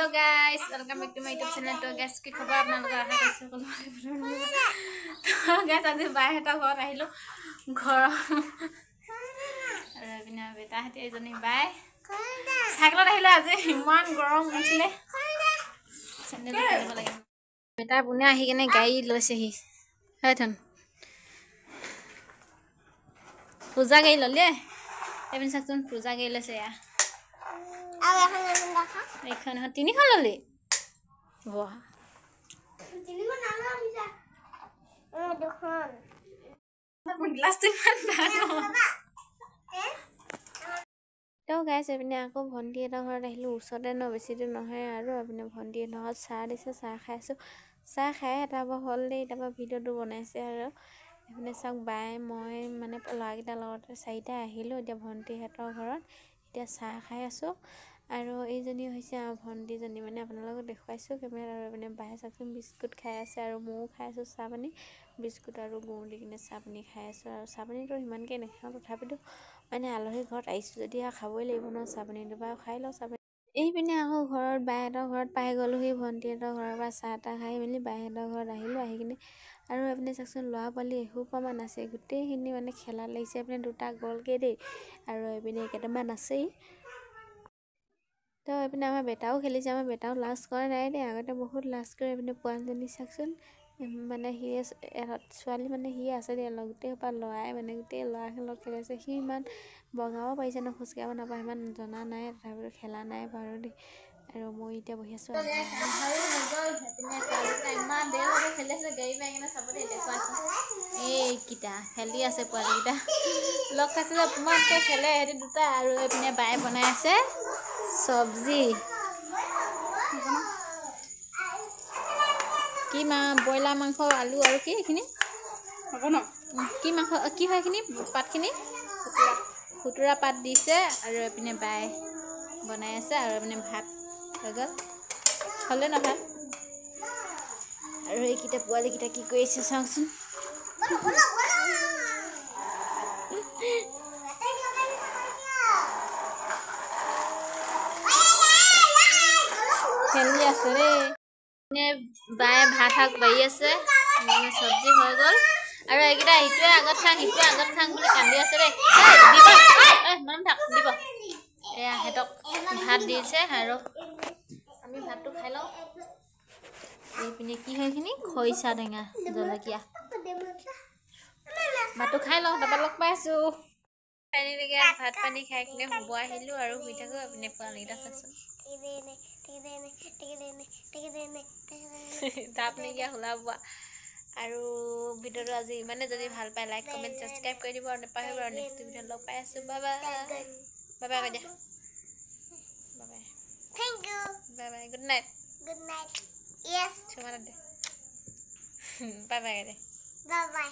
Hello guys, welcome back to my YouTube channel. To guys, কি খবৰ আপোনালোকৰ আশা কৰিছো guys আজি বাইহেতা ঘৰত আহিলো ঘৰ আৰু বিনা বেটা হাতে এজনী বাই সাইকেলত আহিলো আজি ইমান গৰম উঠিলে চেন্দেল পিন্ধিব লাগে বেটা বুনে আহি কেনে গাড়ী লৈছেহি হয়তন পূজা গাড়ী ললে এবিন সাকচোন পূজা গাড়ী লৈছে ইয়া আৰু এখন এখন তিনিখন ললি বাহ তিনিখন নালা আমি যা দুখন গ্লাস তিনখন তো গাইছ এপিনে আকৌ ভণ্টি এটা ঘৰত আহিলো ওচৰতে ন বেছি দূৰ নহয় আৰু এপিনে ভণ্টি ঘৰত চাহ দিছে চাহ খাইছো চাহ খাই এটা হ'ল দেই তাৰপৰা ভিডিঅ'টো বনাইছে আৰু এপিনে চাওক বাই মই মানে ল'ৰাকেইটাৰ লগতে চাৰিটা আহিলোঁ এতিয়া ভণ্টিহঁতৰ ঘৰত এতিয়া চাহ খাই আছো আৰু এইজনী হৈছে ভণ্টিজনী মানে আপোনালোকক দেখুৱাইছোঁ কেমেৰাত আৰু এপিনে বাই চাকচোন বিস্কুট খাই আছে আৰু ময়ো খাই আছোঁ চাহ পানী বিস্কুট আৰু গুড় দি কিনে চাহ পানী খাই আছোঁ আৰু চাহ পানীটো সিমানকৈ নাখাওঁ তথাপিতো মানে আলহী ঘৰত আহিছোঁ যদি খাবই লাগিব ন চাহ পানীটো বা খাই লওঁ চাহ পানী এইপিনে আকৌ ঘৰত বাইহঁতৰ ঘৰত পাই গ'লোহি ভণ্টিহঁতৰ ঘৰৰ পৰা চাহ তাহ খাই মেলি বাইহঁতৰ ঘৰত আহিলোঁ আহি কিনে আৰু এইপিনে চাকচোন ল'ৰা পোৱালি এসোপামান আছে গোটেইখিনি মানে খেলা লাগিছে এইপিনে দুটা গ'লগৈ দেই আৰু এইপিনে কেইটামান আছেই তো এইপিনে আমাৰ বেটাও খেলিছে আমাৰ বেটাও লাজ কৰা নাই দেই আগতে বহুত লাজ কৰে এইপিনে পোৱালীজনী চাকচোন মানে সি ছোৱালী মানে সি আছে দেই গোটেই সোপা ল'ৰাই মানে গোটেই ল'ৰাখিনিৰ লগত খেলিছে সি ইমান বগাব পাৰিছে ন খোজকাঢ়িব নাপায় ইমান জনা নাই তথাপিতো খেলা নাই বাৰু দেই আৰু মই এতিয়া বহি আছোঁ ইমান দেৰি খেলি আছে গাড়ী পাই কিনে চাব দেই দেখুৱাইছোঁ এইকেইটা খেলি আছে পোৱালীকেইটা লগ খাইছে যে তোমাতকৈ খেলে সিহঁতি দুটা আৰু এইপিনে বাই বনাই আছে চব্জি কি ব্ৰইলাৰ মাংস আলু আৰু কি এইখিনি হ'ব ন কি মাংস কি হয় এইখিনি পাতখিনি খুতুৰা পাত দিছে আৰু এইপিনে বাই বনাই আছে আৰু এইপিনে ভাত হৈ গ'ল হ'লে ন ভাত আৰু এইকেইটা পোৱালীকেইটা কি কৰি আছে চাওকচোন খেলি আছে দেই বাই ভাত শাক বাঢ়ি আছে চব্জি হৈ গ'ল আৰু এইকেইটা ইটোৱে আগত খাং বুলি কান্দি আছে দেই দিব দিব এয়া সিহঁতক ভাত দিছে আৰু আমি ভাতটো খাই লওঁ এইপিনে কি হয় এইখিনি খৰিচা টেঙা জলকীয়া ভাতটো খাই লওঁ তাৰপৰা লগ পাই আছোঁ ভাত পানী খাই কিনে শুব আহিলোঁ আৰু শুই থাকোঁ এইপিনে পোৱালীকেইটা চাইছোঁ তাপ নাইকিয়া শুলা বোৱা আৰু ভিডিঅ'টো আজি ইমানে যদি ভাল পায় লাইক কমেণ্ট ছাবস্ক্ৰাইব কৰি দিব আৰু নাপাহৰিব আৰু নেক্সট ভিডিঅ'ত লগ পাই আছোঁ বাই বাই বাই বাই কৈ দিয়া bye bye thank you bye bye good night য়েছ চুমা দে বাই বাই কৈ দে বাই বাই